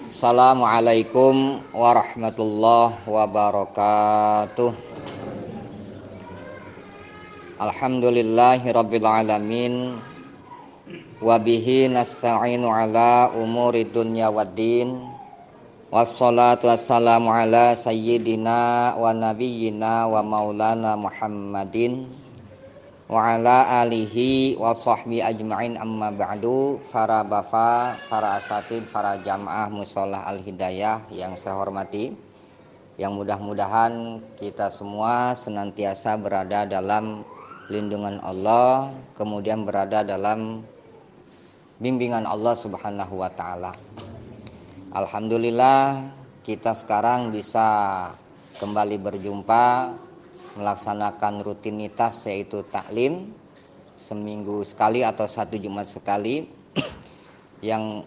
Assalamualaikum warahmatullahi wabarakatuh. Alhamdulillahirabbil alamin. Wa bihi nasta'inu ala umuri dunya waddin. Wassalatu wassalamu ala sayyidina wa nabiyyina wa maulana Muhammadin wa ala alihi wa sahbihi ajma'in, amma ba'du. Para bapak, para asatid, para jamaah musholah al-hidayah yang saya hormati, yang mudah-mudahan kita semua senantiasa berada dalam lindungan Allah, kemudian berada dalam bimbingan Allah subhanahu wa ta'ala. Alhamdulillah kita sekarang bisa kembali berjumpa melaksanakan rutinitas, yaitu taklim seminggu sekali atau satu Jumat sekali yang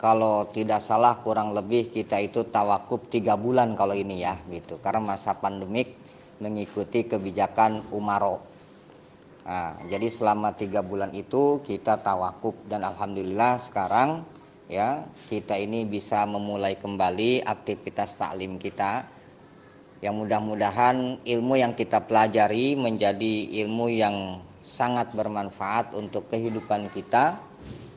kalau tidak salah kurang lebih kita itu tawakuf 3 bulan kalau ini ya gitu, karena masa pandemik mengikuti kebijakan umaro. Nah, jadi selama 3 bulan itu kita tawakuf dan alhamdulillah sekarang ya kita ini bisa memulai kembali aktivitas taklim kita. Yang mudah-mudahan ilmu yang kita pelajari menjadi ilmu yang sangat bermanfaat untuk kehidupan kita,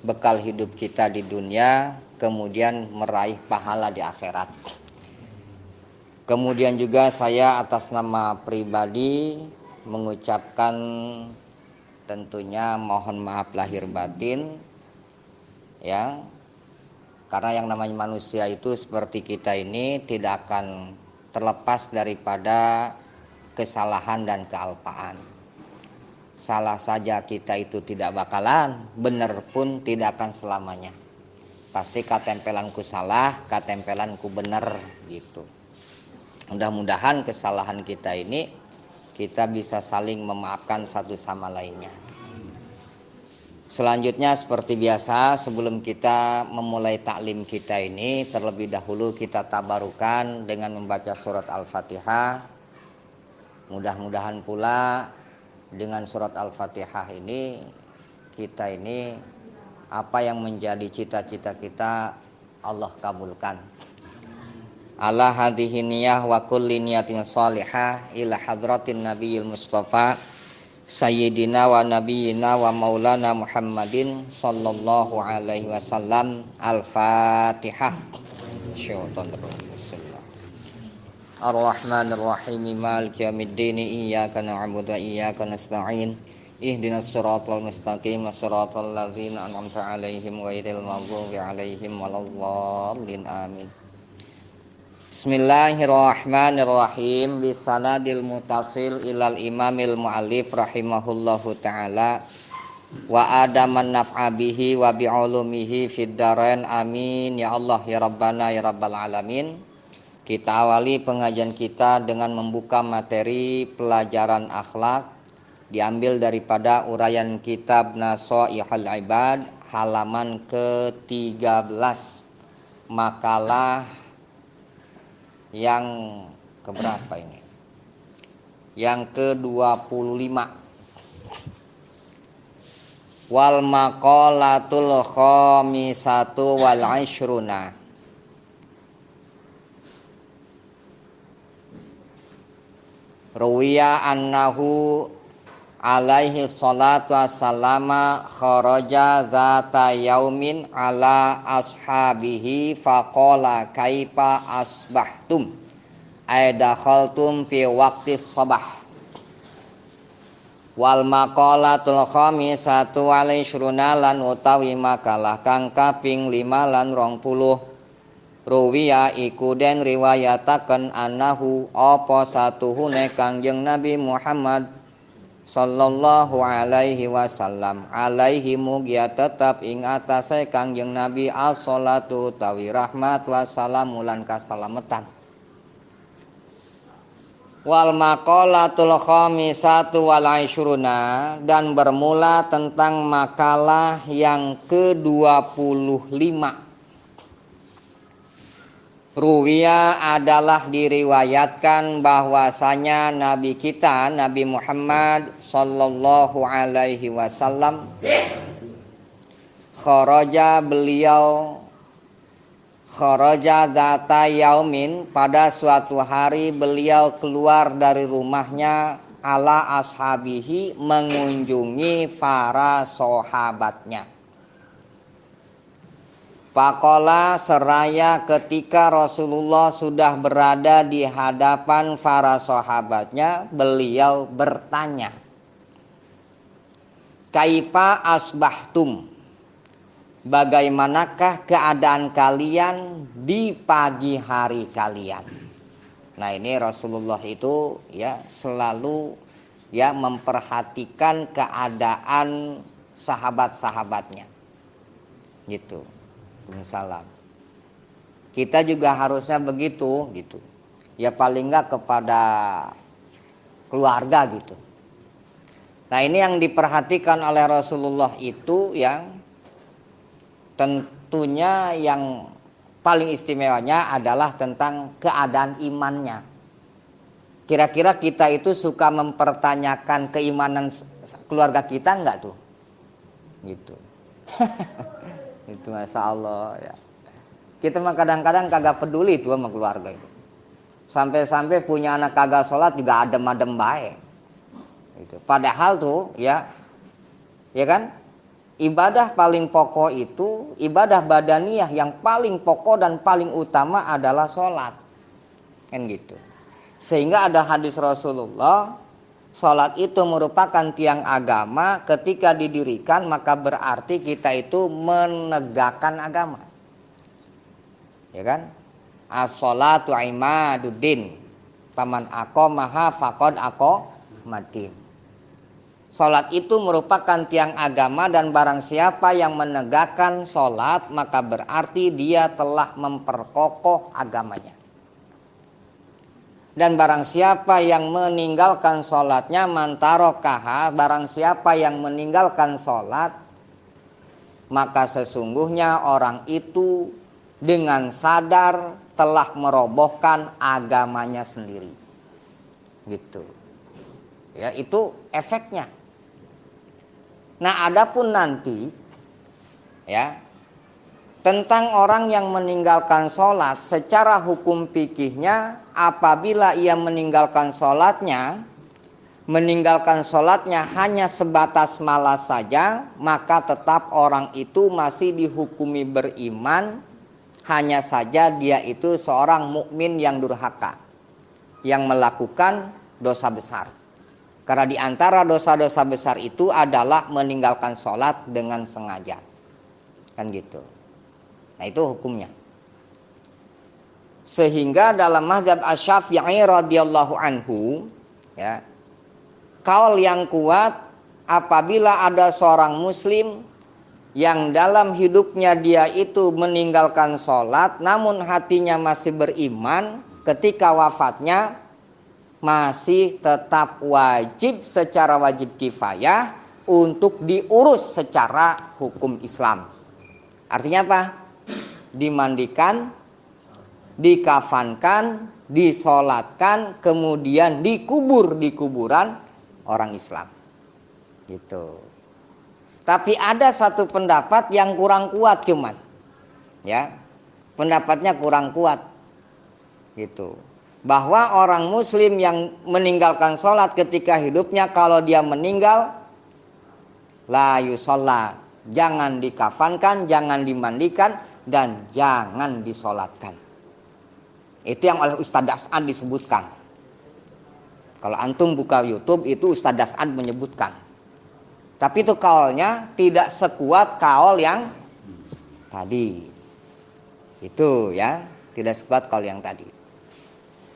bekal hidup kita di dunia, kemudian meraih pahala di akhirat. Kemudian juga saya atas nama pribadi mengucapkan tentunya mohon maaf lahir batin ya, karena yang namanya manusia itu seperti kita ini tidak akan terlepas daripada kesalahan dan kealpaan. Salah saja kita itu tidak bakalan, benar pun tidak akan selamanya. Pasti katempelanku salah, katempelanku benar gitu. Mudah-mudahan kesalahan kita ini kita bisa saling memaafkan satu sama lainnya. Selanjutnya seperti biasa, sebelum kita memulai taklim kita ini, terlebih dahulu kita tabarukan dengan membaca surat Al-Fatihah. Mudah-mudahan pula dengan surat Al-Fatihah ini kita ini apa yang menjadi cita-cita kita Allah kabulkan. Ala hadhihi niyah wa kulli niyatin shalihah ila hadratin nabiyil mustafa Sayyidina wa nabiyina wa maulana Muhammadin sallallahu alaihi wasallam. Al-Fatihah. Ar-Rahmanir Rahim, Maliki yaumiddin, iyyaka na'budu wa iyyaka nasta'in. Ihdinas siratal mustaqim, siratal ladzina an'amta 'alaihim ghairil maghdubi 'alaihim waladdallin. Amin. Bismillahirrahmanirrahim. Bisanadil mutasil ilal imamil mu'allif rahimahullahu ta'ala wa adaman naf'a bihi wa bi'ulumihi fid darain amin ya Allah ya Rabbana ya Rabbal alamin. Kita awali pengajian kita dengan membuka materi pelajaran akhlak diambil daripada uraian kitab Nasaihul Ibad halaman ke-13, makalah yang keberapa ini? Yang ke-25. Wal maqalatul khamisatu wal ishruna. Ruwiya annahu alaihi salatu wassalama kharaja zata yaumin ala ashabihi faqala kaifa asbahtum aidakhaltum fi waqtis sabah. Wal maqalatul khamisatu wal ishruna lan utawi makalah kang kaping 5 lan 20. Ruwiya iku den riwayataken annahu apa satuhune Kangjeng Nabi Muhammad sallallahu alaihi wasallam alaihi mugia tetap ing atase Kangjeng Nabi as-salatu tawi rahmat wassalamu lan kasalametan. Wal maqalatul khamisatu wal ishruna, dan bermula tentang makalah yang ke-25. Ruwiya adalah diriwayatkan bahwasanya Nabi kita Nabi Muhammad sallallahu alaihi wasallam kharaja beliau Kharaja dzata yaumin, pada suatu hari beliau keluar dari rumahnya, ala ashabihi, mengunjungi para sahabatnya. Faqala, seraya ketika Rasulullah sudah berada di hadapan para sahabatnya, beliau bertanya, kaifa asbahtum, bagaimanakah keadaan kalian di pagi hari kalian. Nah, ini Rasulullah itu ya selalu ya memperhatikan keadaan sahabat-sahabatnya gitu. Salam. Kita juga harusnya begitu gitu. Ya paling enggak kepada keluarga gitu. Nah, ini yang diperhatikan oleh Rasulullah itu yang tentunya yang paling istimewanya adalah tentang keadaan imannya. Kira-kira kita itu suka mempertanyakan keimanan keluarga kita enggak tuh? Gitu. Itu Masya Allah ya. Kita mah kadang-kadang kagak peduli tuh sama keluarga itu. Sampai-sampai punya anak kagak sholat juga adem-adem baik. Gitu. Padahal tuh ya kan, ibadah paling pokok itu, ibadah badaniyah yang paling pokok dan paling utama adalah sholat. Kan gitu. Sehingga ada hadis Rasulullah, sholat itu merupakan tiang agama, ketika didirikan maka berarti kita itu menegakkan agama. Ya kan? As-sholatu imaduddin. Faman aqamaha faqad aqamaddin. Sholat itu merupakan tiang agama dan barang siapa yang menegakkan sholat maka berarti dia telah memperkokoh agamanya. Dan barang siapa yang meninggalkan sholatnya, mantarokaha, barang siapa yang meninggalkan sholat, maka sesungguhnya orang itu dengan sadar telah merobohkan agamanya sendiri. Gitu. Ya, itu efeknya. Nah, adapun nanti ya tentang orang yang meninggalkan sholat, secara hukum fikihnya, apabila ia meninggalkan sholatnya hanya sebatas malas saja, maka tetap orang itu masih dihukumi beriman, hanya saja dia itu seorang mukmin yang durhaka, yang melakukan dosa besar. Karena di antara dosa-dosa besar itu adalah meninggalkan sholat dengan sengaja, kan gitu. Nah, itu hukumnya. Sehingga dalam mazhab Asy-Syafi'i radhiyallahu anhu ya, kaul yang kuat, apabila ada seorang muslim yang dalam hidupnya dia itu meninggalkan sholat namun hatinya masih beriman, ketika wafatnya masih tetap wajib secara wajib kifayah untuk diurus secara hukum Islam. Artinya apa? Dimandikan, dikafankan, disolatkan, kemudian dikubur di kuburan orang Islam. Gitu. Tapi ada satu pendapat yang kurang kuat cuman. Ya. Pendapatnya kurang kuat. Gitu. Bahwa orang muslim yang meninggalkan sholat ketika hidupnya, kalau dia meninggal la yusalla, jangan dikafankan, jangan dimandikan, dan jangan disolatkan. Itu yang oleh Ustadz Das'ad disebutkan. Kalau antum buka YouTube itu Ustadz Das'ad menyebutkan. Tapi itu kaulnya tidak sekuat kaul yang tadi. Itu ya, tidak sekuat kaul yang tadi.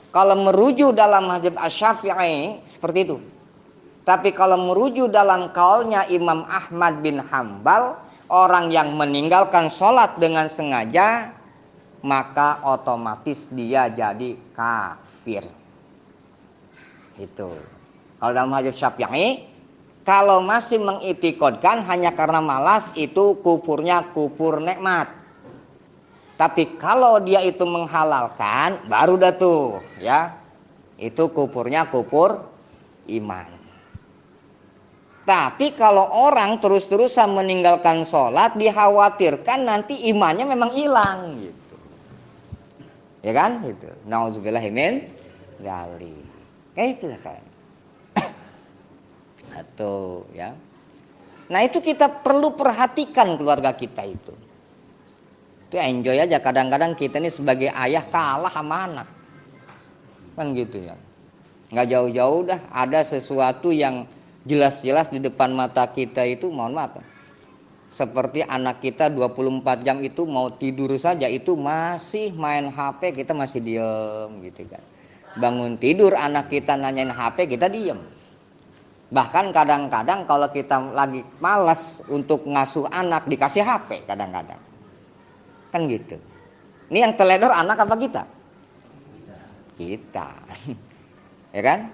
Kalau merujuk dalam mazhab Asy-Syafi'i seperti itu. Tapi kalau merujuk dalam kaulnya Imam Ahmad bin Hambal, orang yang meninggalkan sholat dengan sengaja, maka otomatis dia jadi kafir. Itu. Kalau dalam mazhab Syafi'i, kalau masih mengiktikadkan hanya karena malas, itu kufurnya kufur nikmat. Tapi kalau dia itu menghalalkan, baru dah tuh ya, itu kufurnya kufur iman. Tapi kalau orang terus-terusan meninggalkan sholat, dikhawatirkan nanti imannya memang hilang gitu. Ya kan? Gitu. Nauzubillahi min dzalik. Kayak itu saya. Atau ya. Nah, itu kita perlu perhatikan keluarga kita itu. Itu enjoy aja, kadang-kadang kita ini sebagai ayah kalah sama anak. Kan gitu ya. Nggak jauh-jauh dah, ada sesuatu yang jelas-jelas di depan mata kita itu, mohon maaf, seperti anak kita 24 jam itu mau tidur saja itu masih main HP, kita masih diem gitu kan. Bangun tidur anak kita nanyain HP, kita diem. Bahkan kadang-kadang kalau kita lagi malas untuk ngasuh anak, dikasih HP kadang-kadang. Kan gitu. Ini yang teledor anak apa kita? Kita. Ya kan?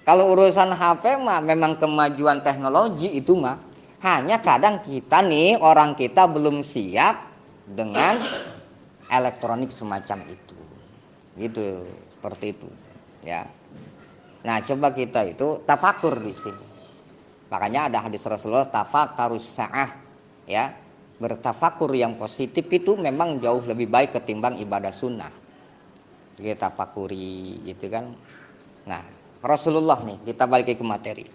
Kalau urusan HP mah memang kemajuan teknologi itu mah, hanya kadang kita nih orang kita belum siap dengan elektronik semacam itu. Gitu, seperti itu, ya. Nah, coba kita itu tafakur di sini. Makanya ada hadis Rasulullah, tafakarus sa'ah, ya. Bertafakur yang positif itu memang jauh lebih baik ketimbang ibadah sunnah. Kita tafakuri gitu kan. Nah, Rasulullah nih, kita balik ke materi.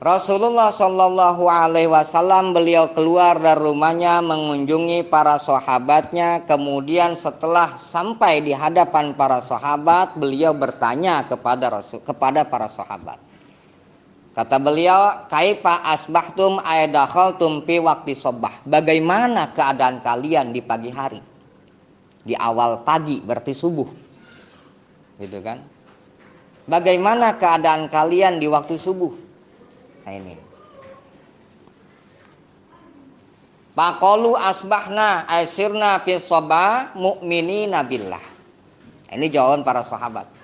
Rasulullah Shallallahu Alaihi Wasallam beliau keluar dari rumahnya mengunjungi para sahabatnya. Kemudian setelah sampai di hadapan para sahabat, beliau bertanya kepada para sahabat. Kata beliau, kaifa asbahtum aidakhaltum fi waqti sobah. Bagaimana keadaan kalian di pagi hari? Di awal pagi berarti subuh. Gitu kan? Bagaimana keadaan kalian di waktu subuh? Nah ini. Faqalu asbahna aisirna fi sabah mu'minina billah. Ini jawaban para sahabat.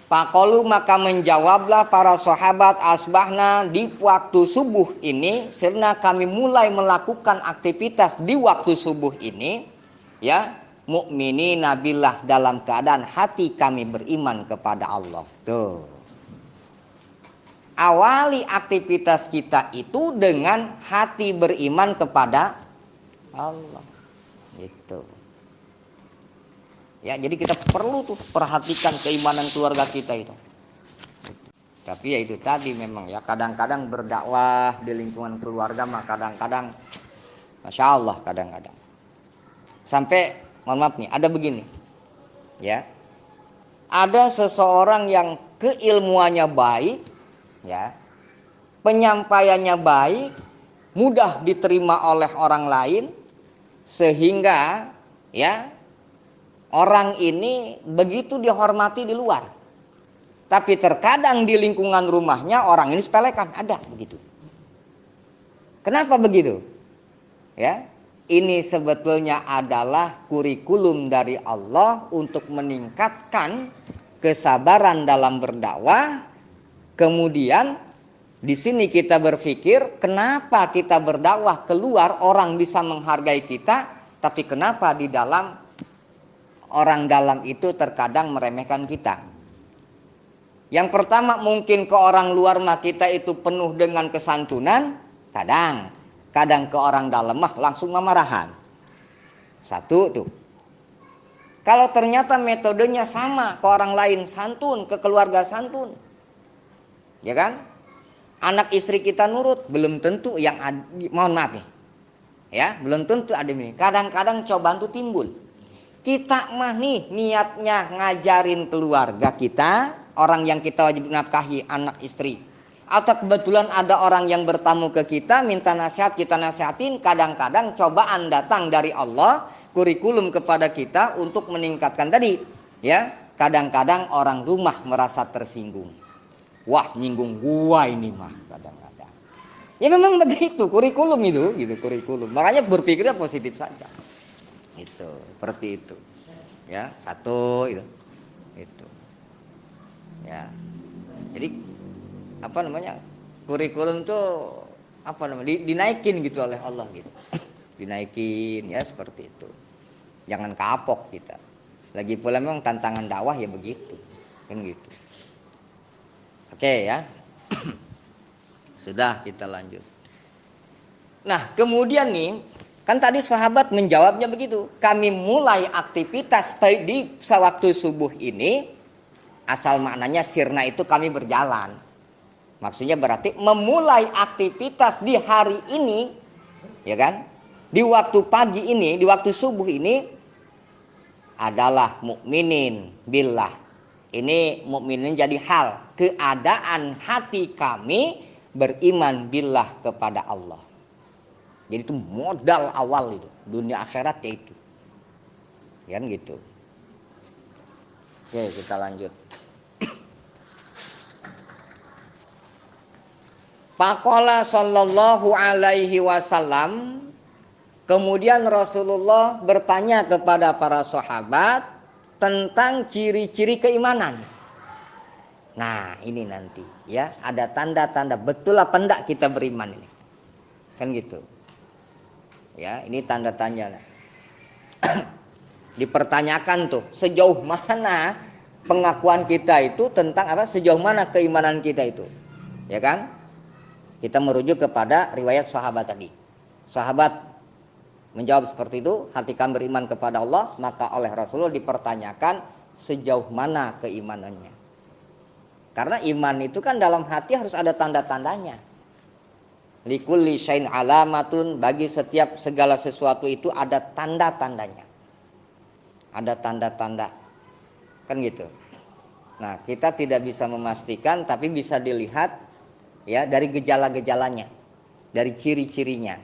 Faqalu maka menjawablah para sahabat, asbahna di waktu subuh ini, sirna kami mulai melakukan aktivitas di waktu subuh ini, ya, mu'minina billah dalam keadaan hati kami beriman kepada Allah. Tuh. Awali aktivitas kita itu dengan hati beriman kepada Allah. Gitu. Ya, jadi kita perlu tuh perhatikan keimanan keluarga kita itu. Tapi ya itu tadi memang ya, kadang-kadang berdakwah di lingkungan keluarga mah kadang-kadang Masya Allah kadang-kadang. Sampai mohon maaf nih, ada begini. Ya. Ada seseorang yang keilmuannya baik, ya. Penyampaiannya baik, mudah diterima oleh orang lain, sehingga ya orang ini begitu dihormati di luar. Tapi terkadang di lingkungan rumahnya orang ini sepelekan, ada begitu. Kenapa begitu? Ya, ini sebetulnya adalah kurikulum dari Allah untuk meningkatkan kesabaran dalam berdakwah. Kemudian di sini kita berpikir, kenapa kita berdakwah keluar orang bisa menghargai kita, tapi kenapa di dalam orang dalam itu terkadang meremehkan kita. Yang pertama, mungkin ke orang luar mah kita itu penuh dengan kesantunan, kadang ke orang dalam mah langsung memarahan. Satu tuh. Kalau ternyata metodenya sama ke orang lain santun, ke keluarga santun, ya kan? Anak istri kita nurut, belum tentu yang mohon maaf nih, ya belum tentu ada ini. Kadang-kadang cobaan tuh timbul. Kita mah nih niatnya ngajarin keluarga kita, orang yang kita wajib nafkahi, anak istri. Atau kebetulan ada orang yang bertamu ke kita, minta nasihat, kita nasihatin. Kadang-kadang cobaan datang dari Allah, kurikulum kepada kita untuk meningkatkan tadi. Ya, kadang-kadang orang rumah merasa tersinggung. Wah, nyinggung gua ini mah kadang-kadang. Ya memang begitu, kurikulum itu, gitu kurikulum. Makanya berpikirnya positif saja. Itu seperti itu ya, satu itu ya. Jadi apa namanya, kurikulum tuh apa namanya, dinaikin gitu oleh Allah gitu. Dinaikin ya, seperti itu, jangan kapok kita. Lagi pula memang tantangan dakwah ya begitu kan gitu. Oke ya. Sudah, kita lanjut. Nah kemudian nih, Kan tadi sahabat menjawabnya begitu. Kami mulai aktivitas di waktu subuh ini, asal maknanya sirna itu kami berjalan. Maksudnya berarti memulai aktivitas di hari ini, ya kan? Di waktu pagi ini, di waktu subuh ini adalah mukminin billah. Ini mukminin jadi hal keadaan hati kami beriman billah kepada Allah. Jadi itu modal awal itu, dunia akhirat ya itu. Kan gitu. Oke, kita lanjut. Faqala sallallahu alaihi wasallam, kemudian Rasulullah bertanya kepada para sahabat tentang ciri-ciri keimanan. Nah, ini nanti ya, ada tanda-tanda betul apa enggak kita beriman ini. Kan gitu. Ya, ini tanda tanya. Dipertanyakan tuh sejauh mana pengakuan kita itu tentang apa, sejauh mana keimanan kita itu, ya kan? Kita merujuk kepada riwayat sahabat tadi. Sahabat menjawab seperti itu, hati kami beriman kepada Allah, maka oleh Rasulullah dipertanyakan sejauh mana keimanannya. Karena iman itu kan dalam hati harus ada tanda-tandanya. Likulli syai'in alamatun, bagi setiap segala sesuatu itu ada tanda-tandanya. Ada tanda-tanda. Kan gitu. Nah, kita tidak bisa memastikan tapi bisa dilihat ya dari gejala-gejalanya, dari ciri-cirinya.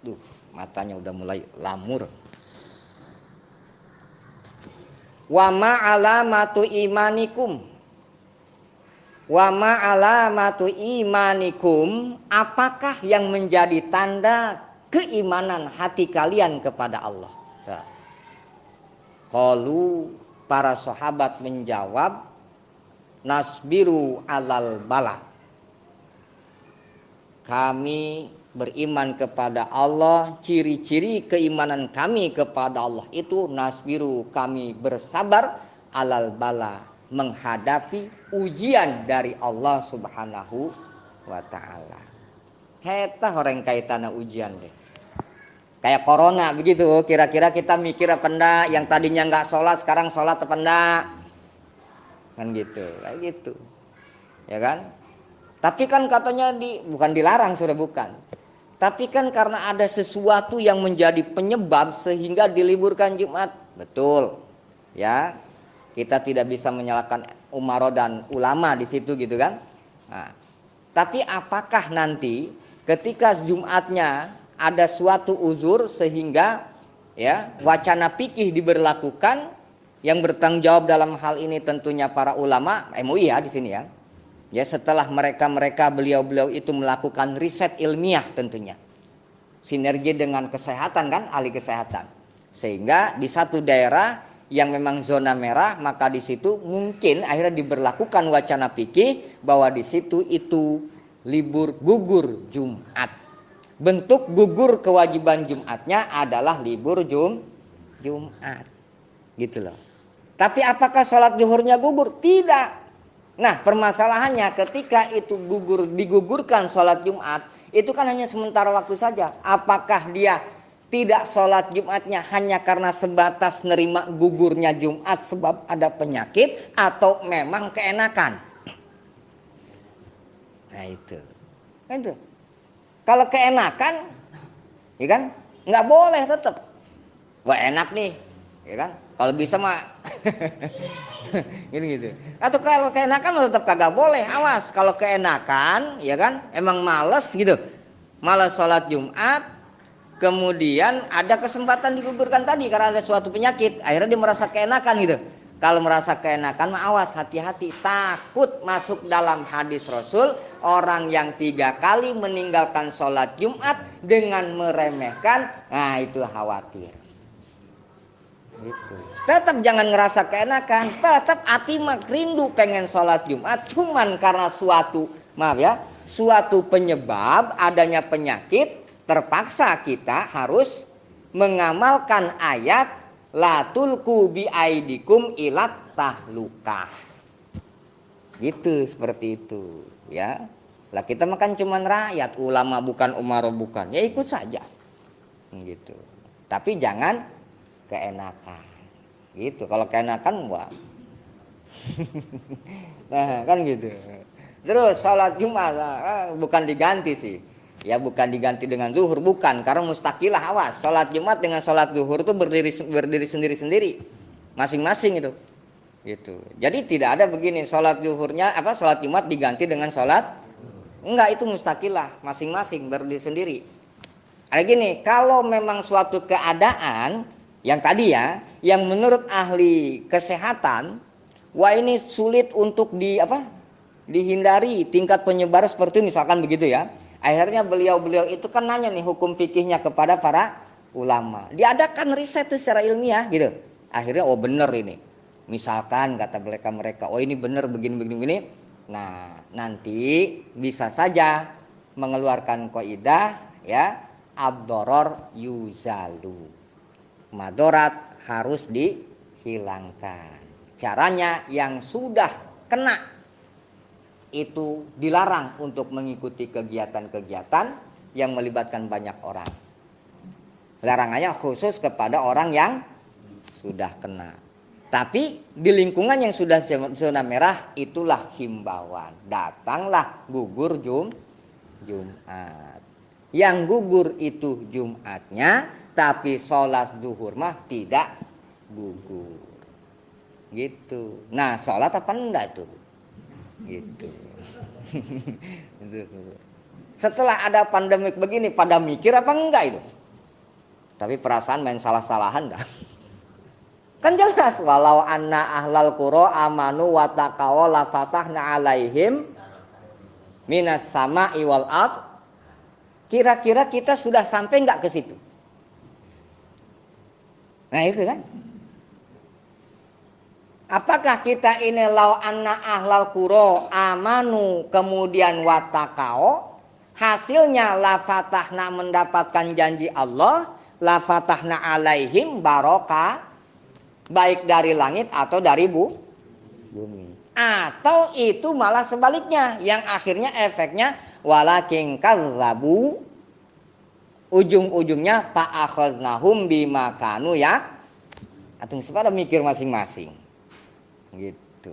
Duh, matanya udah mulai lamur. Wa ma alamatu imanikum. Wa ma alamatu imanikum, apakah yang menjadi tanda keimanan hati kalian kepada Allah? Qalu, para sahabat menjawab, nasbiru alal bala. Kami beriman kepada Allah, ciri-ciri keimanan kami kepada Allah itu nasbiru, kami bersabar alal bala, menghadapi ujian dari Allah Subhanahu wa ta'ala. Heta orang kaitannya ujian deh. Kayak corona begitu, kira-kira kita mikir apa enggak, yang tadinya enggak sholat sekarang sholat apa enggak. Kan gitu, kayak gitu. Ya kan? Tapi kan katanya bukan dilarang, sudah bukan. Tapi kan karena ada sesuatu yang menjadi penyebab sehingga diliburkan Jumat. Betul. Ya. Kita tidak bisa menyalahkan umaro dan ulama di situ gitu kan. Nah, tapi apakah nanti ketika Jumatnya ada suatu uzur sehingga ya wacana fikih diberlakukan, yang bertanggung jawab dalam hal ini tentunya para ulama MUI ya di sini ya. Ya, setelah beliau-beliau itu melakukan riset ilmiah tentunya. Sinergi dengan kesehatan kan, ahli kesehatan. Sehingga di satu daerah yang memang zona merah, maka di situ mungkin akhirnya diberlakukan wacana fikih bahwa di situ itu libur gugur Jumat. Bentuk gugur kewajiban Jumatnya adalah libur Jumat. Gitu loh. Tapi apakah sholat zuhurnya gugur? Tidak. Nah, permasalahannya ketika itu digugurkan sholat Jumat, itu kan hanya sementara waktu saja. Apakah dia tidak sholat Jumatnya hanya karena sebatas nerima gugurnya Jumat sebab ada penyakit, atau memang keenakan? Nah itu. Kalau keenakan, ya kan, nggak boleh tetap. Wah enak nih, ya kan? Kalau bisa mah, gitu. Atau kalau keenakan mah tetap kagak boleh. Awas, kalau keenakan, ya kan, emang males gitu, malas sholat Jumat. Kemudian ada kesempatan digugurkan tadi karena ada suatu penyakit, akhirnya dia merasa keenakan gitu. Kalau merasa keenakan mah awas, hati-hati, takut masuk dalam hadis Rasul orang yang 3 kali meninggalkan sholat Jumat dengan meremehkan. Nah itu khawatir gitu. Tetap jangan ngerasa keenakan, tetap hati rindu pengen sholat Jumat, cuman karena suatu penyebab adanya penyakit, terpaksa kita harus mengamalkan ayat la tulqu bi aidikum ilat tahlukah. Gitu, seperti itu ya. Lah kita makan cuman rakyat, ulama bukan, umarah bukan, ya ikut saja gitu. Tapi jangan keenakan gitu. Kalau keenakan wah nah kan gitu. Terus sholat Jumat bukan diganti sih, ya bukan diganti dengan zuhur, bukan, karena mustaqilah. Awas, sholat Jumat dengan sholat zuhur itu berdiri sendiri-sendiri masing-masing itu gitu. Jadi tidak ada begini sholat zuhurnya sholat Jumat diganti dengan sholat, enggak, itu mustaqilah masing-masing berdiri sendiri. Kayak gini, kalau memang suatu keadaan yang tadi ya, yang menurut ahli kesehatan, wah ini sulit untuk dihindari tingkat penyebaran seperti misalkan begitu ya. Akhirnya beliau itu kan nanya nih hukum fikihnya kepada para ulama. Diadakan riset secara ilmiah gitu. Akhirnya oh bener ini. Misalkan kata mereka, oh ini bener begini. Nah, nanti bisa saja mengeluarkan kaidah ya, ad-doror yuzalu. Madorat harus dihilangkan. Caranya yang sudah kena itu dilarang untuk mengikuti kegiatan-kegiatan yang melibatkan banyak orang. Larangannya khusus kepada orang yang sudah kena. Tapi di lingkungan yang sudah zona merah itulah himbauan. Datanglah gugur Jumat. Yang gugur itu Jumatnya, tapi sholat zuhur mah tidak gugur. Gitu. Nah, sholat apa enggak tuh? Gitu. Setelah ada pandemik begini, pada mikir apa enggak itu? Tapi perasaan main salah-salahan enggak? Kan jelas, walau anna ahlal qura amanu wa taqaw la fatahna alaihim minas sama'i wal ard. Kira-kira kita sudah sampai enggak ke situ? Nah, itu kan. Apakah kita ini lau anna ahlal qura amanu kemudian watakao, hasilnya la fatahna mendapatkan janji Allah, la fatahna alaihim barokah, baik dari langit atau dari bumi. Atau itu malah sebaliknya, yang akhirnya efeknya walakin kazzabu, ujung-ujungnya fa'akhadnahum bima kanu ya. Atung sepada mikir masing-masing. Gitu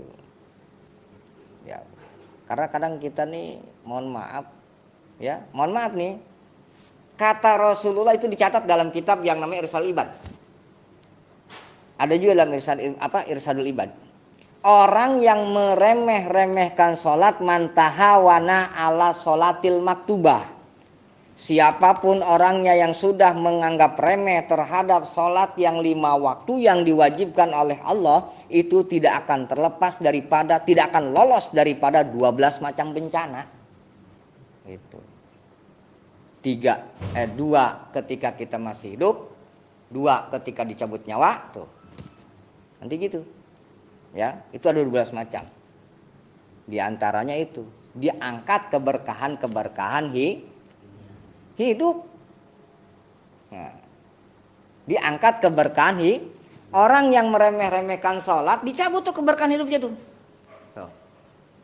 ya, karena kadang kita nih mohon maaf nih, kata Rasulullah itu dicatat dalam kitab yang namanya Irsyadul Ibad. Ada juga dalam Irsyadul Ibad, orang yang meremeh-remehkan sholat mantahawana ala sholatil maktubah. Siapapun orangnya yang sudah menganggap remeh terhadap sholat yang 5 waktu yang diwajibkan oleh Allah, itu tidak akan tidak akan lolos daripada 12 macam bencana. Itu 2 ketika kita masih hidup, 2 ketika dicabut nyawa, tuh nanti gitu ya, itu ada 12 macam. Di antaranya itu diangkat keberkahan hidup. Nah, diangkat keberkahan orang yang meremeh-remehkan sholat, dicabut tuh keberkahan hidupnya tuh. Tuh.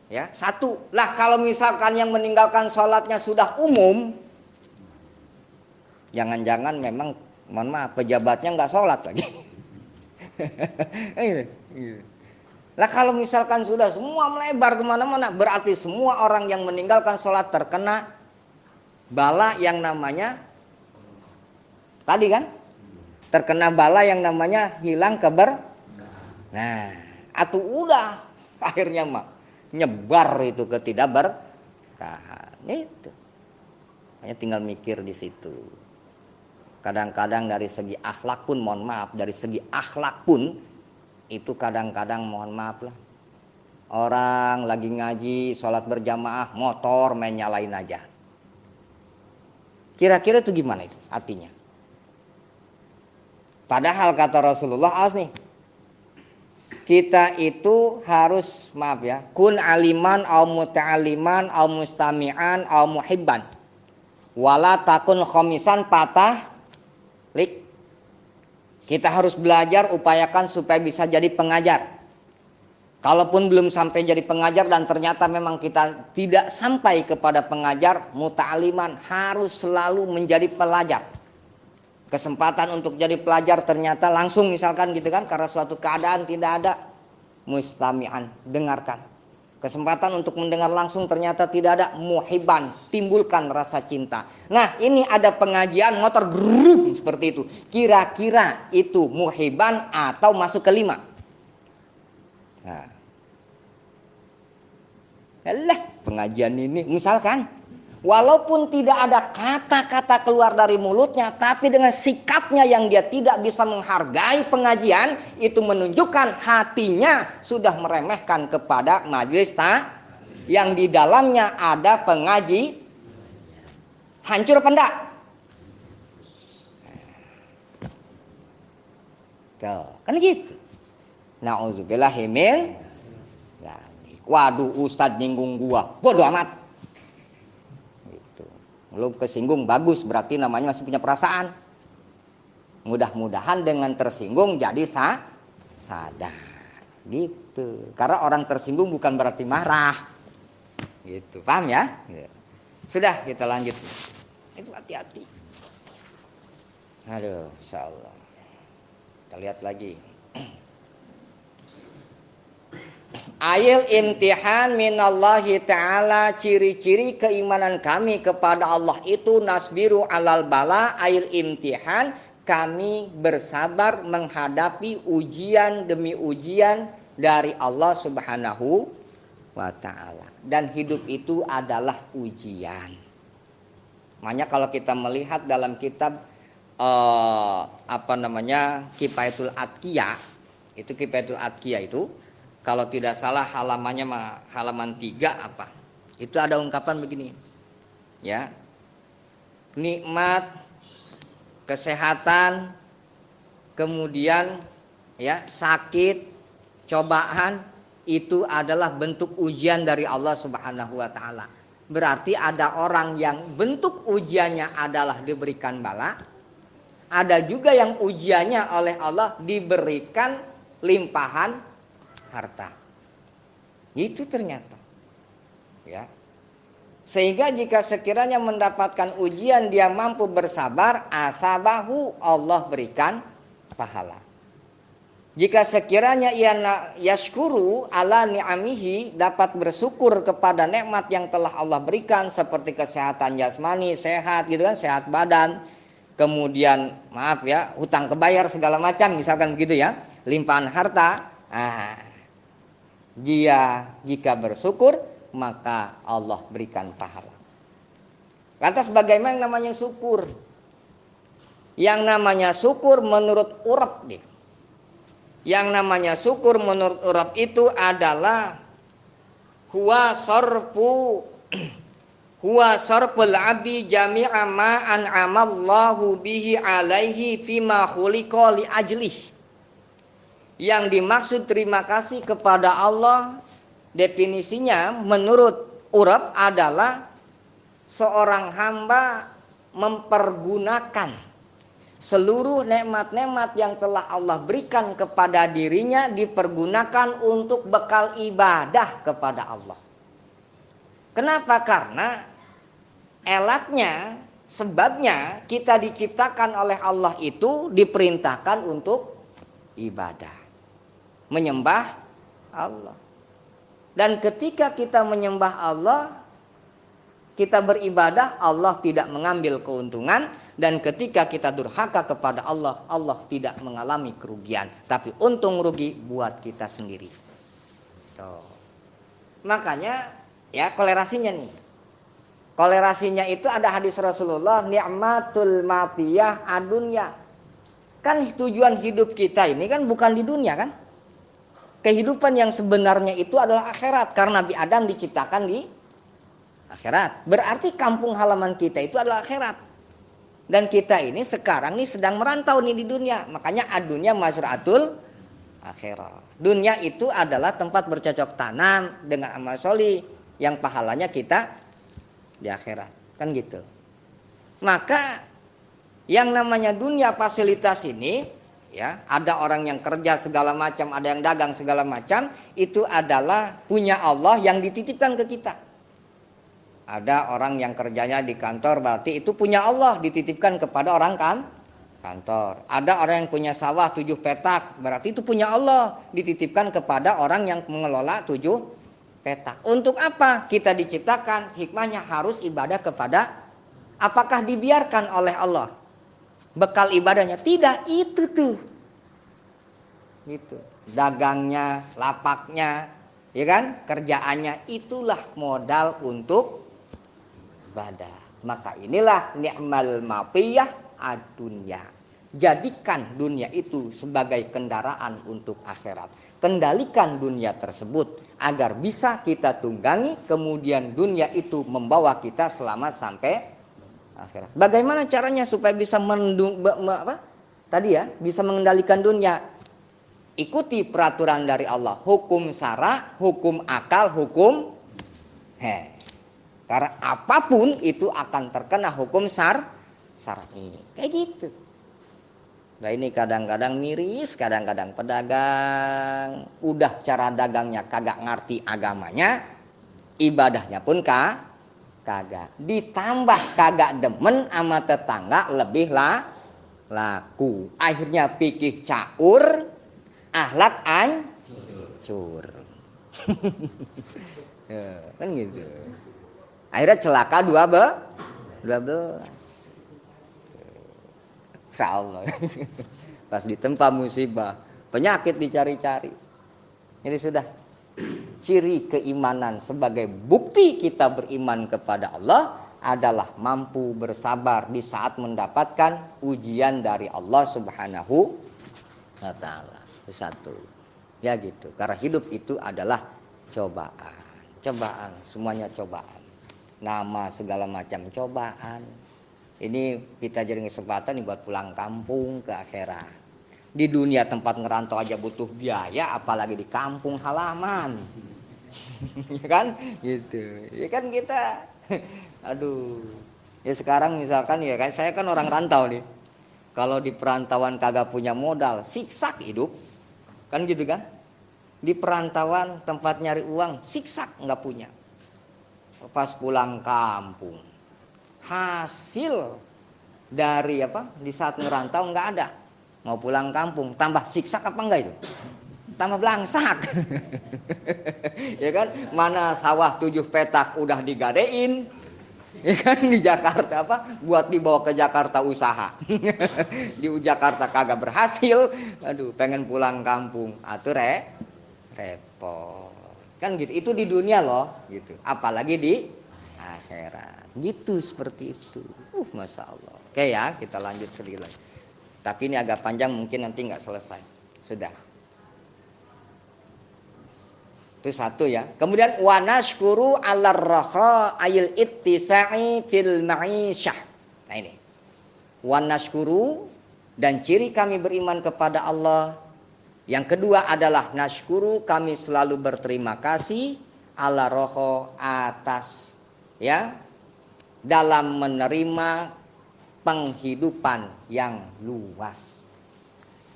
Ya, 1. Lah kalau misalkan yang meninggalkan sholatnya sudah umum, jangan-jangan memang mohon maaf pejabatnya nggak sholat lagi. Lah kalau misalkan sudah semua melebar kemana-mana, berarti semua orang yang meninggalkan sholat terkena bala yang namanya tadi kan, terkena bala yang namanya hilang Nah, atau udah akhirnya mah nyebar itu ketidakberkahan itu. Hanya tinggal mikir di situ. Kadang-kadang dari segi akhlak pun mohon maaf, dari segi akhlak pun itu kadang-kadang mohon maaf lah. Orang lagi ngaji, sholat berjamaah, motor main nyalain aja. Kira-kira itu gimana itu artinya? Padahal kata Rasulullah, awas nih, kita itu harus maaf ya, kun aliman au muta'aliman au mustami'an au muhibban, wala takun khomisan patah lik. Kita harus belajar, upayakan supaya bisa jadi pengajar. Kalaupun belum sampai jadi pengajar dan ternyata memang kita tidak sampai kepada pengajar, muta'aliman harus selalu menjadi pelajar. Kesempatan untuk jadi pelajar ternyata langsung misalkan gitu kan, karena suatu keadaan tidak ada, mustami'an, dengarkan. Kesempatan untuk mendengar langsung ternyata tidak ada, muhiban, timbulkan rasa cinta. Nah ini ada pengajian motor gerum seperti itu. Kira-kira itu muhiban atau masuk kelima? Nah, alah, pengajian ini misalkan walaupun tidak ada kata-kata keluar dari mulutnya, tapi dengan sikapnya yang dia tidak bisa menghargai pengajian, itu menunjukkan hatinya sudah meremehkan kepada majelis yang di dalamnya ada pengaji. Hancur apa enggak? Kan gitu. Nauzubillahi min. Waduh, Ustadz nyinggung gua, bodoh amat. Gitu. Belum kesinggung bagus, berarti namanya masih punya perasaan. Mudah-mudahan dengan tersinggung jadi sadar. Gitu. Karena orang tersinggung bukan berarti marah. Gitu, paham ya? Sudah, kita lanjut. Itu hati-hati. Aduh, insyaallah. Kita lihat lagi. Ayil imtihan minallahi ta'ala, ciri-ciri keimanan kami kepada Allah itu nasbiru alal bala, ayil imtihan, kami bersabar menghadapi ujian demi ujian dari Allah Subhanahu wa ta'ala. Dan hidup itu adalah ujian. Makanya kalau kita melihat dalam kitab Kifayatul Atqiyah, itu Kifayatul Atqiyah itu kalau tidak salah halamannya halaman 3 apa? Itu ada ungkapan begini. Ya. Nikmat, kesehatan, kemudian ya, sakit, cobaan itu adalah bentuk ujian dari Allah Subhanahu wa taala. Berarti ada orang yang bentuk ujiannya adalah diberikan bala, ada juga yang ujiannya oleh Allah diberikan limpahan harta. Itu ternyata. Ya. Sehingga jika sekiranya mendapatkan ujian dia mampu bersabar, asabahu, Allah berikan pahala. Jika sekiranya ia yashkuru ala ni'amihi, dapat bersyukur kepada nikmat yang telah Allah berikan seperti kesehatan jasmani, sehat gitu kan, sehat badan. Kemudian maaf ya, hutang kebayar segala macam misalkan begitu ya, limpahan harta. Dia jika bersyukur maka Allah berikan pahala. Lantas bagaimana yang namanya syukur? Yang namanya syukur menurut urab deh. Yang namanya syukur menurut urab itu adalah huwa sarful abdi jami'a ma an'amallahu bihi alaihi fima khuliqa li ajlih. Yang dimaksud terima kasih kepada Allah, definisinya menurut urab adalah seorang hamba mempergunakan seluruh nikmat-nikmat yang telah Allah berikan kepada dirinya, dipergunakan untuk bekal ibadah kepada Allah. Kenapa? Karena elatnya, sebabnya kita diciptakan oleh Allah itu diperintahkan untuk ibadah, menyembah Allah. Dan ketika kita menyembah Allah, kita beribadah, Allah tidak mengambil keuntungan. Dan ketika kita durhaka kepada Allah, Allah tidak mengalami kerugian, tapi untung rugi buat kita sendiri. Tuh. Makanya ya kolerasinya nih. Kolerasinya itu ada hadis Rasulullah, ni'matul mafiyah adunya. Kan tujuan hidup kita ini kan bukan di dunia kan? Kehidupan yang sebenarnya itu adalah akhirat, karena Nabi Adam diciptakan di akhirat. Berarti kampung halaman kita itu adalah akhirat. Dan kita ini sekarang nih sedang merantau nih di dunia. Makanya adunya mazra'atul akhirat. Dunia itu adalah tempat bercocok tanam dengan amal sholih yang pahalanya kita di akhirat. Kan gitu. Maka yang namanya dunia fasilitas ini ya, ada orang yang kerja segala macam, ada yang dagang segala macam, itu adalah punya Allah yang dititipkan ke kita. Ada orang yang kerjanya di kantor, berarti itu punya Allah dititipkan kepada orang kantor. Ada orang yang punya sawah 7 petak, berarti itu punya Allah dititipkan kepada orang yang mengelola 7 petak. Untuk apa kita diciptakan? Hikmahnya harus ibadah kepada, apakah dibiarkan oleh Allah bekal ibadahnya? Tidak, itu tuh gitu. Dagangnya, lapaknya, ya kan? Kerjaannya, itulah modal untuk ibadah. Maka inilah ni'mal mapiyah ad-dunya. Jadikan dunia itu sebagai kendaraan untuk akhirat. Kendalikan dunia tersebut agar bisa kita tunggangi, kemudian dunia itu membawa kita selamat sampai akhirat. Bagaimana caranya supaya bisa bisa mengendalikan dunia? Ikuti peraturan dari Allah, hukum syara, hukum akal, hukum karena apapun itu akan terkena hukum syar'i. Kayak gitu. Nah ini kadang-kadang miris, kadang-kadang pedagang udah cara dagangnya kagak ngerti agamanya, ibadahnya pun kagak. Ditambah kagak demen sama tetangga lebih laku. Akhirnya pikir caur, akhlak hancur. Ya, kan gitu. Akhirnya celaka 12. Insyaallah. Pas ditempa musibah, penyakit dicari-cari. Ini sudah ciri keimanan sebagai bukti kita beriman kepada Allah adalah mampu bersabar di saat mendapatkan ujian dari Allah Subhanahu wa taala. Itu satu. Ya gitu. Karena hidup itu adalah cobaan. Cobaan, semuanya cobaan. Nama segala macam cobaan. Ini kita jadi kesempatan nih buat pulang kampung ke akhirat. Di dunia tempat ngerantau aja butuh biaya, apalagi di kampung halaman. Ya kan? Gitu. Ya kan kita aduh. Ya sekarang misalkan ya kan saya kan orang rantau nih. Kalau di perantauan kagak punya modal, siksak hidup. Kan gitu kan? Di perantauan tempat nyari uang, siksak nggak punya. Pas pulang kampung, hasil dari di saat ngerantau nggak ada, mau pulang kampung tambah siksak apa enggak itu, tambah belangsak. Ya kan, mana sawah 7 petak udah digadein, ya kan, di Jakarta buat dibawa ke Jakarta usaha. Di Jakarta kagak berhasil, aduh pengen pulang kampung, atuh repot. Kan gitu, itu di dunia loh gitu, apalagi di akhirat gitu, seperti itu. Masya Allah. Oke ya, kita lanjut sedikit lagi, tapi ini agak panjang, mungkin nanti nggak selesai. Sudah itu satu ya. Kemudian wa nashkuru 'alar raha ayil ittisa'i fil ma'isyah. Nah ini wa nashkuru, dan ciri kami beriman kepada Allah yang kedua adalah nashkuru, kami selalu berterima kasih, ala roho, atas ya, dalam menerima penghidupan yang luas.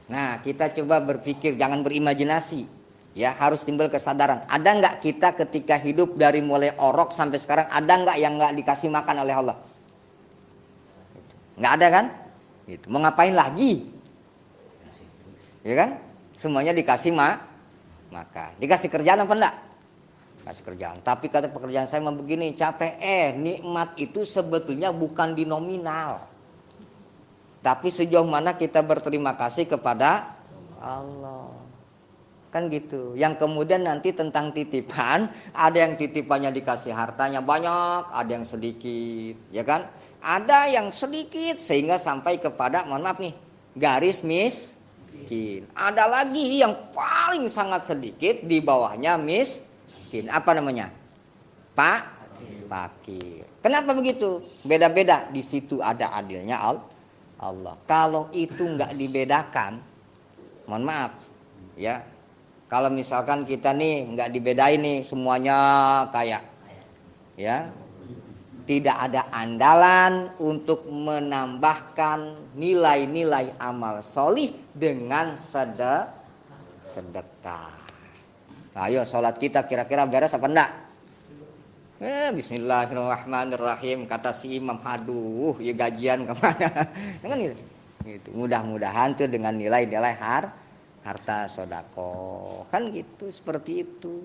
Nah kita coba berpikir, jangan berimajinasi ya, harus timbul kesadaran. Ada nggak kita ketika hidup dari mulai orok sampai sekarang, ada nggak yang nggak dikasih makan oleh Allah? Nggak ada kan? Gitu. Mau ngapain lagi? Ya kan? Semuanya dikasih makan. Dikasih kerjaan apa enggak? Kasih kerjaan. Tapi kata pekerjaan saya begini, capek. Nikmat itu sebetulnya bukan di nominal, tapi sejauh mana kita berterima kasih kepada Allah. Kan gitu. Yang kemudian nanti tentang titipan, ada yang titipannya dikasih hartanya banyak, ada yang sedikit, ya kan? Ada yang sedikit sehingga sampai kepada, mohon maaf nih, garis miskin. Ada lagi yang paling sangat sedikit, di bawahnya miskin. Apa namanya? Fakir. Kenapa begitu? Beda-beda. Di situ ada adilnya Allah. Kalau itu nggak dibedakan, mohon maaf ya, kalau misalkan kita nih nggak dibedain nih, semuanya kaya ya, Tidak ada andalan untuk menambahkan nilai-nilai amal solih dengan sedekah. Ayo sholat kita kira-kira beres apa enggak? Bismillahirrahmanirrahim, kata si imam, aduh ya gajian kemana? Kan gitu. Mudah-mudahan tuh dengan nilai-nilai harta sodako, kan gitu, seperti itu.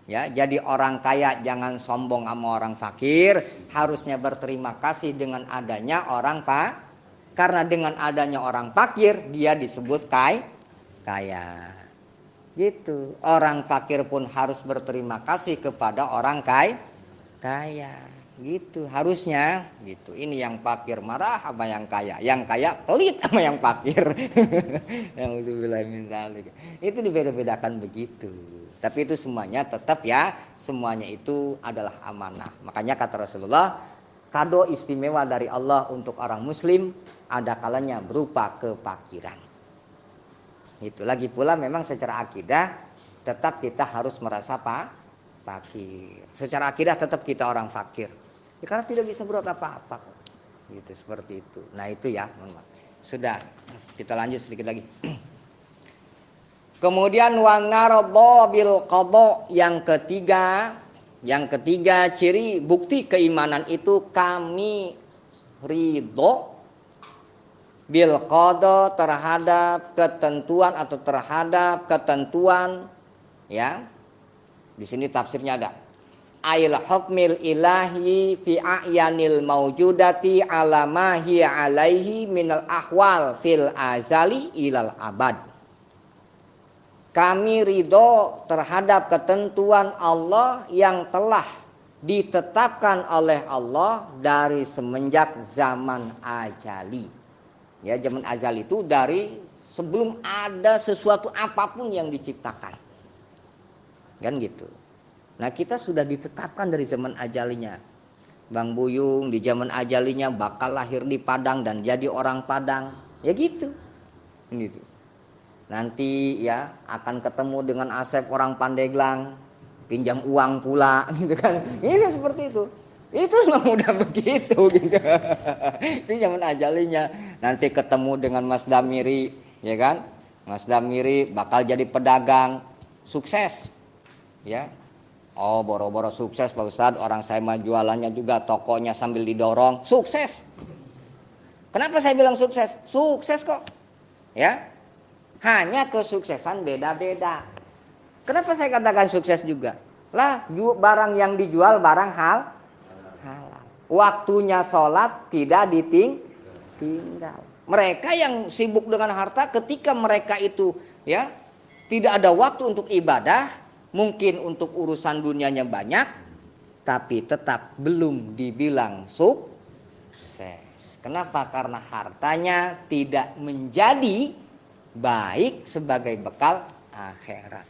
Ya, jadi orang kaya jangan sombong sama orang fakir, harusnya berterima kasih dengan adanya orang karena dengan adanya orang fakir dia disebut kaya. Gitu. Orang fakir pun harus berterima kasih kepada orang kaya. Gitu harusnya, gitu. Ini yang fakir marah sama yang kaya pelit sama yang fakir. Itu dibeda-bedakan begitu. Tapi itu semuanya tetap ya, semuanya itu adalah amanah. Makanya kata Rasulullah, kado istimewa dari Allah untuk orang muslim ada kalanya berupa kefakiran. Itu lagi pula memang secara akidah tetap kita harus merasa fakir. Secara akidah tetap kita orang fakir. Ya, karena tidak bisa berbuat apa-apa. Gitu, seperti itu. Nah, itu ya, sudah, kita lanjut sedikit lagi. Kemudian wangarobo bil qada, yang ketiga ciri bukti keimanan itu kami ridho bil qada, terhadap ketentuan atau terhadap ketentuan, ya. Di sini tafsirnya ada ail hukmil ilahi fi a'yanil maujudati ala ma hiya alaihi minal ahwal fil azali ilal abad. Kami ridho terhadap ketentuan Allah yang telah ditetapkan oleh Allah dari semenjak zaman ajali. Ya, zaman azali itu dari sebelum ada sesuatu apapun yang diciptakan. Kan gitu. Nah, kita sudah ditetapkan dari zaman ajalinya. Bang Buyung di zaman ajalinya bakal lahir di Padang dan jadi orang Padang. Ya gitu. Gitu. Nanti ya akan ketemu dengan Asep orang Pandeglang, pinjam uang pula gitu kan. Ini seperti itu. Itu memang udah begitu gitu. Itu zaman ajalinya. Nanti ketemu dengan Mas Damiri, ya kan? Mas Damiri bakal jadi pedagang sukses. Ya. Oh, boro-boro sukses Pak Ustadz, orang saya mah jualannya juga tokonya sambil didorong, sukses. Kenapa saya bilang sukses? Sukses kok. Ya. Hanya kesuksesan beda-beda. Kenapa saya katakan sukses juga? Lah, barang yang dijual barang halal. Waktunya sholat tidak ditinggal. Mereka yang sibuk dengan harta, ketika mereka itu ya tidak ada waktu untuk ibadah, mungkin untuk urusan dunianya banyak, tapi tetap belum dibilang sukses. Kenapa? Karena hartanya tidak menjadi baik sebagai bekal akhirat.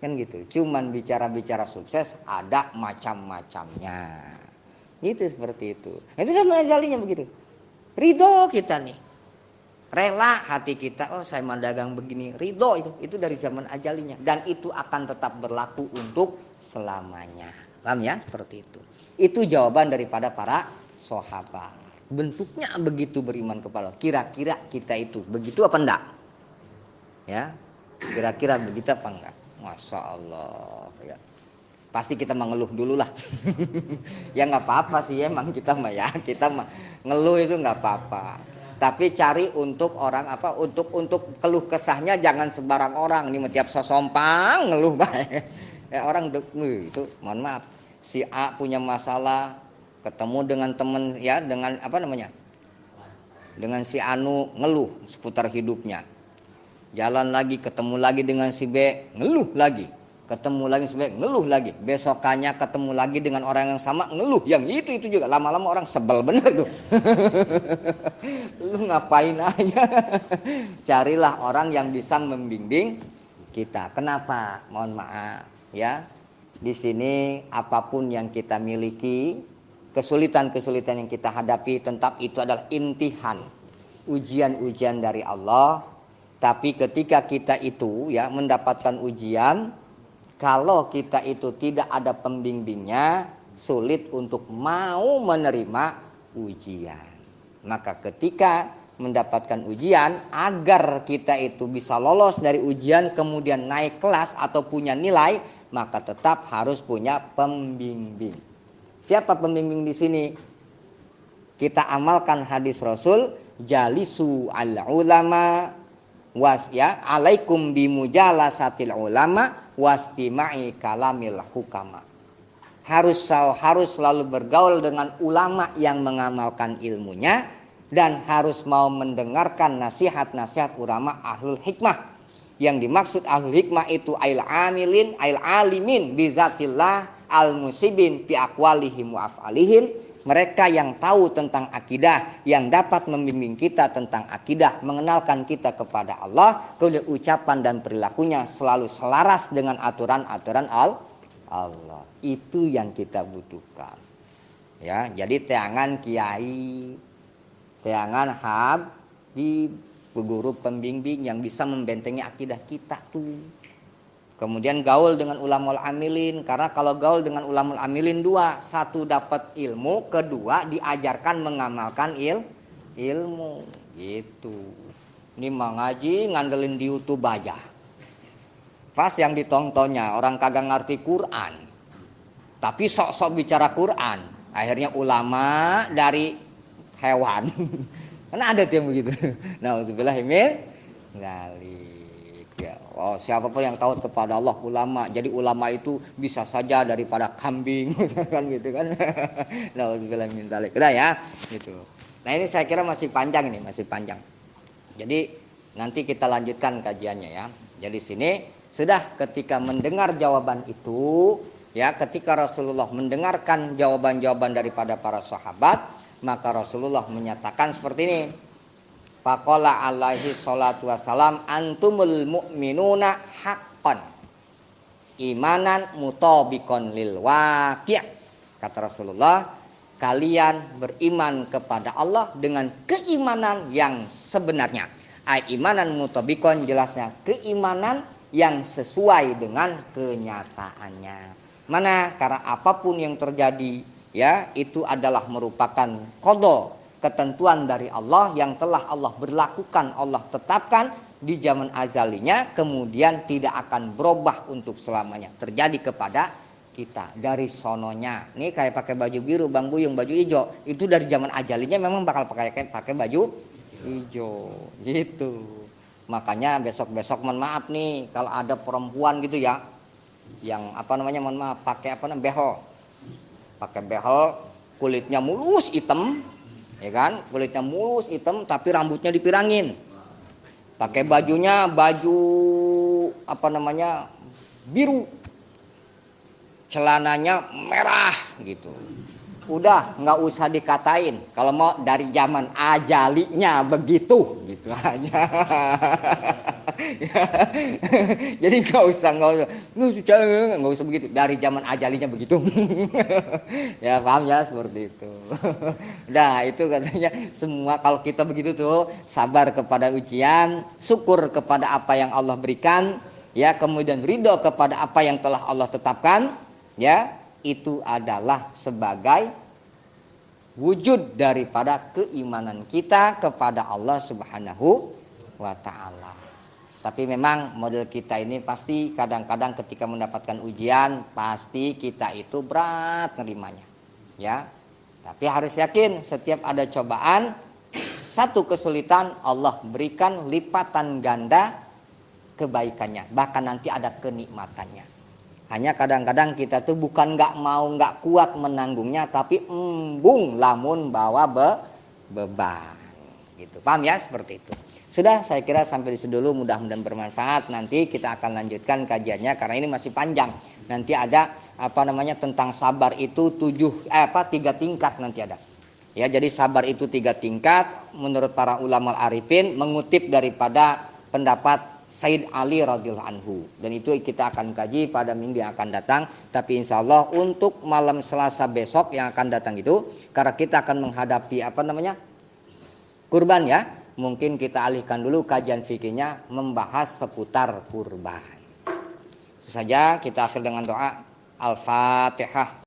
Kan gitu. Cuman bicara-bicara sukses ada macam-macamnya. Gitu, seperti itu. Itu sama ajalinya begitu. Ridho kita nih. Rela hati kita, oh saya mau dagang begini. Ridho itu dari zaman ajalinya, dan itu akan tetap berlaku untuk selamanya. Paham ya? Seperti itu. Itu jawaban daripada para sahabat. Bentuknya begitu beriman kepada Allah. Kira-kira kita itu begitu apa enggak? Ya, kira-kira begitu apa enggak? Masya Allah ya. Pasti kita mengeluh dulu lah. Ya nggak apa-apa sih, emang kita mah ngeluh itu nggak apa-apa. Tapi cari untuk orang apa, untuk keluh kesahnya jangan sebarang orang. Ini tiap sosompang ngeluh baik. Ya, orang itu mohon maaf, si A punya masalah, ketemu dengan temen ya, dengan apa namanya, dengan si Anu ngeluh seputar hidupnya. Jalan lagi, ketemu lagi dengan si B, ngeluh lagi. Ketemu lagi si B, ngeluh lagi. Besokannya ketemu lagi dengan orang yang sama, ngeluh. Yang itu juga. Lama-lama orang sebel bener tuh. Lu ngapain aja? Carilah orang yang bisa membimbing kita. Kenapa? Mohon maaf ya. Di sini apapun yang kita miliki, kesulitan-kesulitan yang kita hadapi, tetap itu adalah imtihan. Ujian-ujian dari Allah. Tapi ketika kita itu ya mendapatkan ujian, kalau kita itu tidak ada pembimbingnya, sulit untuk mau menerima ujian. Maka ketika mendapatkan ujian, agar kita itu bisa lolos dari ujian kemudian naik kelas atau punya nilai, maka tetap harus punya pembimbing. Siapa pembimbing di sini? Kita amalkan hadis Rasul, jalisu al ulama was ya alaikum bimujalasatil ulama wastima'i kalamil hukama. Harus selalu bergaul dengan ulama yang mengamalkan ilmunya dan harus mau mendengarkan nasihat-nasihat ulama ahlul hikmah. Yang dimaksud ahlul hikmah itu ail amilin, ail alimin bizatillah al musibin fi aqwalihim wa af'alihim. Mereka yang tahu tentang akidah, yang dapat membimbing kita tentang akidah, mengenalkan kita kepada Allah, kemudian ucapan dan perilakunya selalu selaras dengan aturan-aturan Allah. Itu yang kita butuhkan. Ya, jadi teangan kiai, teangan habib, guru pembimbing yang bisa membentengi akidah kita tuh. Kemudian gaul dengan ulamul amilin, karena kalau gaul dengan ulamul amilin dua, satu dapat ilmu, kedua diajarkan mengamalkan ilmu gitu. Ini mengaji ngandelin di YouTube aja. Pas yang ditontonnya orang kagak ngerti Quran, tapi sok-sok bicara Quran, akhirnya ulama dari hewan. Kan ada tuh yang begitu. Nauzubillah min dzalik. Ya, siapapun yang tahu kepada Allah ulama. Jadi ulama itu bisa saja daripada kambing kan gitu kan. Nauzubillah min dzalik. Udah ya, gitu. Nah, ini saya kira masih panjang ini, masih panjang. Jadi nanti kita lanjutkan kajiannya ya. Jadi sini sudah ketika mendengar jawaban itu, ya, ketika Rasulullah mendengarkan jawaban-jawaban daripada para sahabat, maka Rasulullah menyatakan seperti ini. Faqala alaihi salatu wassalam antumul mu'minuna haqqan imanan mutabiqan lil waqi'. Kata Rasulullah, kalian beriman kepada Allah dengan keimanan yang sebenarnya. Imanan mutabiqan jelasnya keimanan yang sesuai dengan kenyataannya. Mana? Karena apapun yang terjadi, ya, itu adalah merupakan qada, ketentuan dari Allah yang telah Allah berlakukan, Allah tetapkan di zaman azalinya, kemudian tidak akan berubah untuk selamanya. Terjadi kepada kita dari sononya. Nih kayak pakai baju biru, Bang Buyung baju hijau, itu dari zaman azalinya memang bakal pakai baju hijau gitu. Makanya besok-besok mohon maaf nih kalau ada perempuan gitu ya, yang mohon maaf pakai behel. Pakai behel, kulitnya mulus hitam, ya kan, kulitnya mulus hitam tapi rambutnya dipirangin, pakai bajunya baju biru, celananya merah gitu. Udah nggak usah dikatain, kalau mau dari zaman ajalinya begitu gitu aja. Jadi nggak usah begitu, dari zaman ajalinya begitu. Ya paham ya, seperti itu. Nah itu katanya semua kalau kita begitu tuh, sabar kepada ujian, syukur kepada apa yang Allah berikan, ya, kemudian ridho kepada apa yang telah Allah tetapkan, ya, itu adalah sebagai wujud daripada keimanan kita kepada Allah Subhanahu wa ta'ala. Tapi memang model kita ini pasti kadang-kadang ketika mendapatkan ujian pasti kita itu berat nerimanya, ya. Tapi harus yakin setiap ada cobaan, satu kesulitan, Allah berikan lipatan ganda kebaikannya, bahkan nanti ada kenikmatannya. Hanya kadang-kadang kita tuh bukan nggak kuat menanggungnya, tapi embung lamun bawa beban gitu. Paham ya, seperti itu. Sudah, saya kira sampai di sini dulu, mudah-mudahan bermanfaat. Nanti kita akan lanjutkan kajiannya karena ini masih panjang. Nanti ada tentang sabar itu 3 tingkat nanti ada. Ya, jadi sabar itu 3 tingkat menurut para ulama arifin, mengutip daripada pendapat Sayyid Ali radhiyallahu anhu, dan itu kita akan kaji pada minggu yang akan datang. Tapi insya Allah untuk malam Selasa besok yang akan datang itu, karena kita akan menghadapi kurban, ya, mungkin kita alihkan dulu kajian fikihnya membahas seputar kurban. Itu saja, kita akhir dengan doa Al-Fatihah.